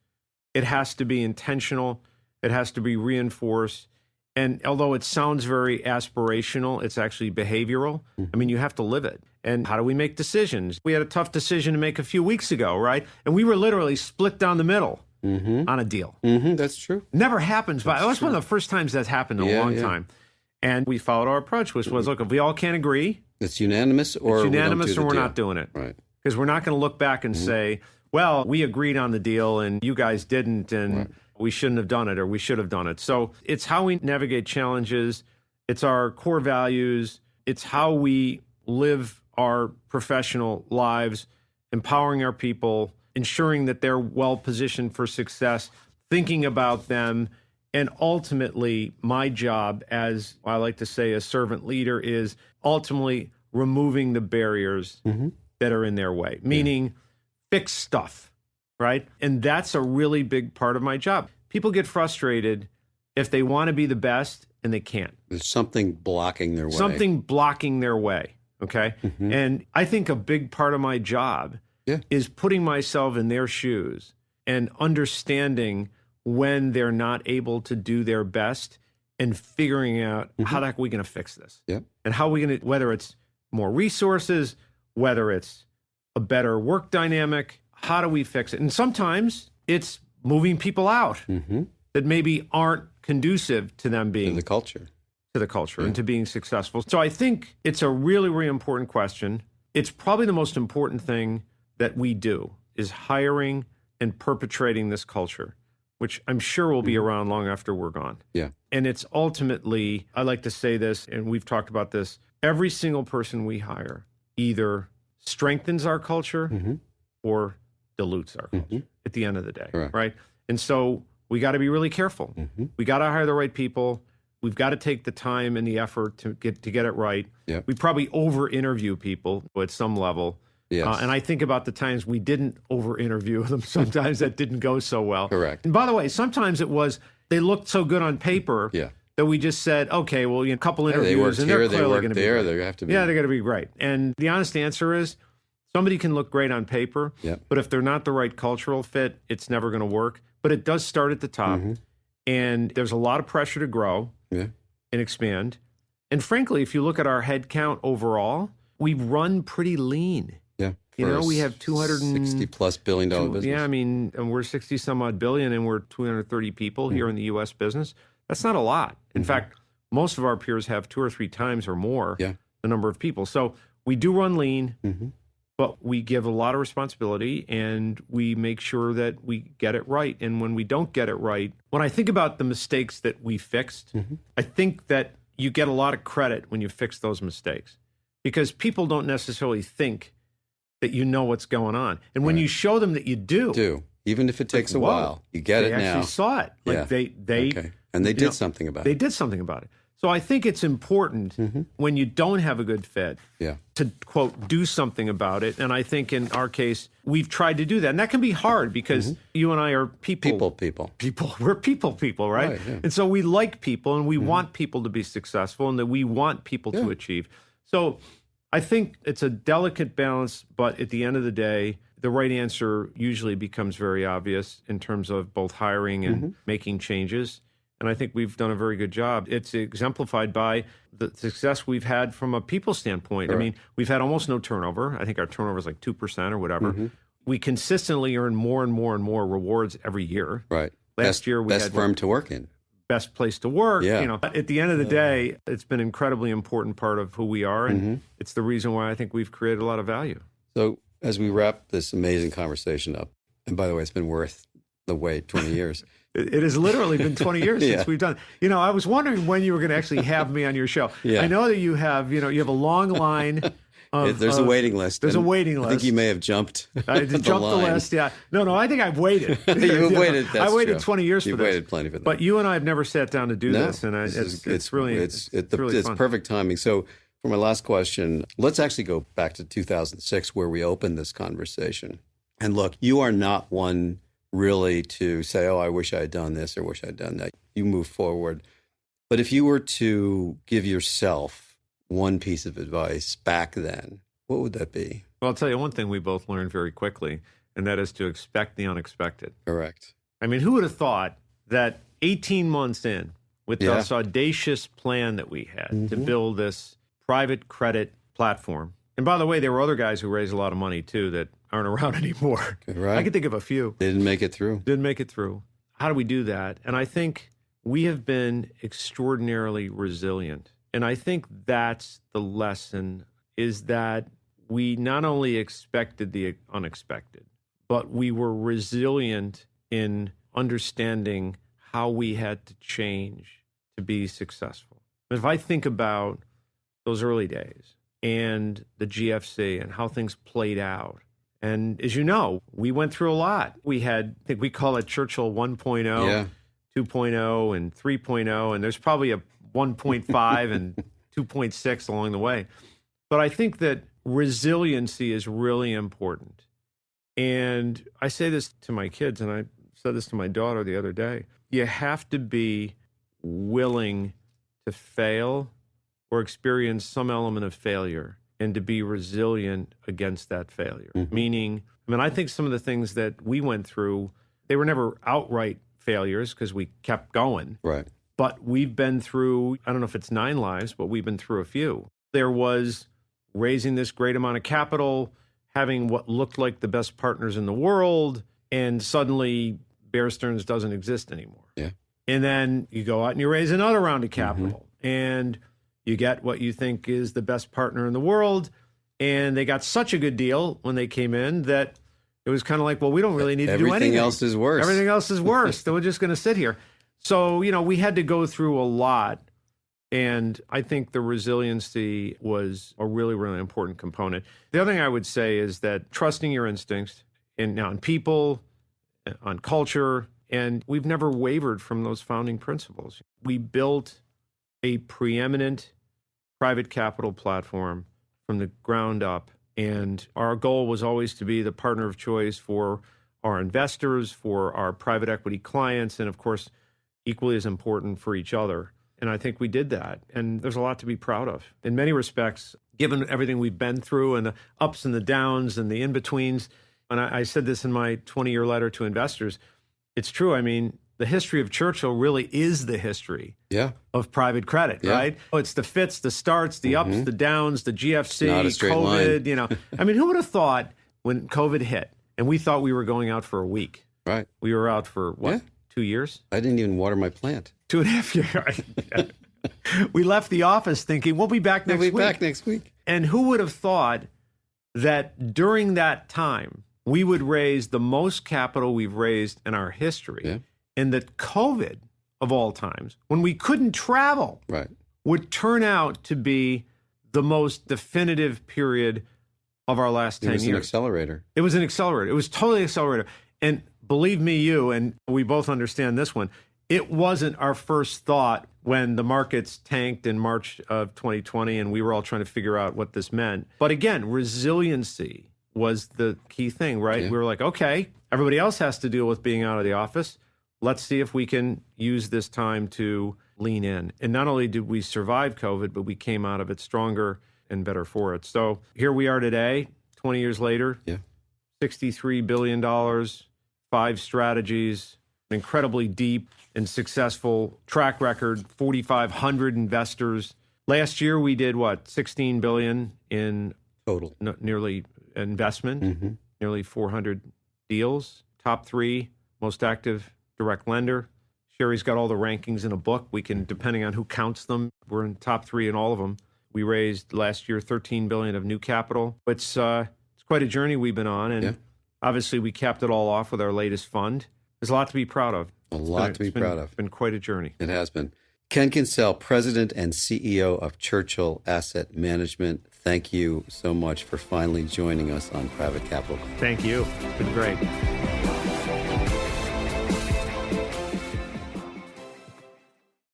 it has to be intentional. It has to be reinforced. And although it sounds very aspirational, it's actually behavioral. I mean, you have to live it. And how do we make decisions? We had a tough decision to make a few weeks ago, right? And we were literally split down the middle on a deal. That's true. Never happens, but that's one of the first times that's happened in a long time. And we followed our approach, which was, look, if we all can't agree, it's unanimous, or we're not doing it. Right. Because we're not going to look back and say, well, we agreed on the deal and you guys didn't, and we shouldn't have done it, or we should have done it. So it's how we navigate challenges. It's our core values. It's how we live our professional lives, empowering our people, ensuring that they're well positioned for success, thinking about them. And ultimately, my job as, I like to say, a servant leader is ultimately removing the barriers that are in their way, meaning fix stuff, right? And that's a really big part of my job. People get frustrated if they want to be the best and they can't. There's something blocking their way. Something blocking their way, okay? And I think a big part of my job is putting myself in their shoes and understanding when they're not able to do their best and figuring out how the heck are we going to fix this? And how are we going to, whether it's more resources, whether it's a better work dynamic, how do we fix it? And sometimes it's moving people out that maybe aren't conducive to them being the culture. To the culture and to being successful. So I think it's a really, really important question. It's probably the most important thing that we do is hiring and perpetrating this culture, which I'm sure will be around long after we're gone. And it's ultimately, I like to say this, and we've talked about this, every single person we hire either strengthens our culture or dilutes our culture at the end of the day, right? And so we got to be really careful. We got to hire the right people. We've got to take the time and the effort to get it right. We probably over-interview people at some level. And I think about the times we didn't over-interview them. Sometimes that didn't go so well. Correct. And by the way, sometimes it was they looked so good on paper that we just said, okay, well, a couple interviews and they're clearly going to be great. They have to be. Yeah, they're going to be great. And the honest answer is somebody can look great on paper, but if they're not the right cultural fit, it's never going to work. But it does start at the top. And there's a lot of pressure to grow and expand. And frankly, if you look at our head count overall, we run pretty lean. We have $260+ billion business. Yeah, I mean, and we're 60 some odd billion and we're 230 people here in the U.S. business. That's not a lot. In fact, most of our peers have 2 or 3 times or more the number of people. So we do run lean, but we give a lot of responsibility and we make sure that we get it right. And when we don't get it right, when I think about the mistakes that we fixed, I think that you get a lot of credit when you fix those mistakes because people don't necessarily think that you know what's going on. And when you show them that you do. Even if it takes a while, you get it now. They actually saw it. Like they and they did something about it. They did something about it. So I think it's important when you don't have a good fit to, quote, do something about it. And I think in our case, we've tried to do that. And that can be hard because you and I are people. We're people, right? And so we like people and we want people to be successful and that we want people to achieve. So I think it's a delicate balance, but at the end of the day, the right answer usually becomes very obvious in terms of both hiring and making changes. And I think we've done a very good job. It's exemplified by the success we've had from a people standpoint. Correct. I mean, we've had almost no turnover. I think our turnover is like 2% or whatever. We consistently earn more and more and more rewards every year. Right. Last year we best had firm to work in. Best place to work. Yeah. You know, at the end of the day, it's been an incredibly important part of who we are, and it's the reason why I think we've created a lot of value. So as we wrap this amazing conversation up, and by the way, it's been worth the wait, 20 years. It has literally been 20 years since we've done. You know, I was wondering when you were going to actually have me on your show. Yeah. I know that you have a long line. There's a waiting list. There's a waiting list. I think you may have jumped. I jumped the list. Yeah. No. I think I've waited. You've waited. That's I waited true. 20 years You've for this. waited plenty for that. But you and I have never sat down to do No, this, and it's really it's fun. perfect timing. So for my last question, let's actually go back to 2006 where we opened this conversation. And look, you are not one really to say, oh, I wish I had done this or wish I had done that. You move forward. But if you were to give yourself one piece of advice back then, what would that be? Well, I'll tell you one thing we both learned very quickly, and that is to expect the unexpected. Correct. I mean, who would have thought that 18 months in, with this audacious plan that we had to build this private credit platform, and by the way, there were other guys who raised a lot of money too that aren't around anymore. Right. I can think of a few. They didn't make it through. Didn't make it through. How do we do that? And I think we have been extraordinarily resilient. And I think that's the lesson, is that we not only expected the unexpected, but we were resilient in understanding how we had to change to be successful. If I think about those early days and the GFC and how things played out, and as you know, we went through a lot. We had, I think we call it Churchill 1.0, 2.0, and 3.0, and there's probably a 1.5 and 2.6 along the way. But I think that resiliency is really important. And I say this to my kids, and I said this to my daughter the other day. You have to be willing to fail or experience some element of failure and to be resilient against that failure. Meaning, I mean, I think some of the things that we went through, they were never outright failures because we kept going. Right. But we've been through, I don't know if it's 9 lives, but we've been through a few. There was raising this great amount of capital, having what looked like the best partners in the world, and suddenly Bear Stearns doesn't exist anymore. Yeah. And then you go out and you raise another round of capital, and you get what you think is the best partner in the world, and they got such a good deal when they came in that it was kind of like, well, we don't really need to do anything. Everything else is worse. Everything else is worse. So we're just going to sit here. So, you know, we had to go through a lot. And I think the resiliency was a really, really important component. The other thing I would say is that trusting your instincts on people, on culture, and we've never wavered from those founding principles. We built a preeminent private capital platform from the ground up. And our goal was always to be the partner of choice for our investors, for our private equity clients, and of course, equally as important for each other. And I think we did that. And there's a lot to be proud of. In many respects, given everything we've been through and the ups and the downs and the in-betweens, and I said this in my 20-year letter to investors, it's true. I mean, the history of Churchill really is the history of private credit, right? Oh, it's the fits, the starts, the ups, the downs, the GFC, Not a straight COVID, line. you know. I mean, who would have thought when COVID hit and we thought we were going out for a week? Right. We were out for, what, 2 years? I didn't even water my plant. 2.5 years. We left the office thinking, we'll be back next week. We'll be back next week. And who would have thought that during that time, we would raise the most capital we've raised in our history, and that COVID, of all times, when we couldn't travel, would turn out to be the most definitive period of our last 10 years. It was an accelerator. It was an accelerator. It was totally an accelerator. And believe me, you, and we both understand this one, it wasn't our first thought when the markets tanked in March of 2020 and we were all trying to figure out what this meant. But again, resiliency was the key thing, right? We were like, okay, everybody else has to deal with being out of the office. Let's see if we can use this time to lean in. And not only did we survive COVID, but we came out of it stronger and better for it. So here we are today, 20 years later, $63 billion, 5 strategies, an incredibly deep and successful track record, 4,500 investors. Last year we did $16 billion in total nearly investment, nearly 400 deals. Top 3 most active direct lender. Sherry's got all the rankings in a book. We can, depending on who counts them, we're in top 3 in all of them. We raised last year $13 billion of new capital. It's quite a journey we've been on, and obviously we capped it all off with our latest fund. There's a lot to be proud of. It's been quite a journey. It has been. Ken Kencel, President and CEO of Churchill Asset Management, thank you so much for finally joining us on Private Capital. Thank you. It's been great.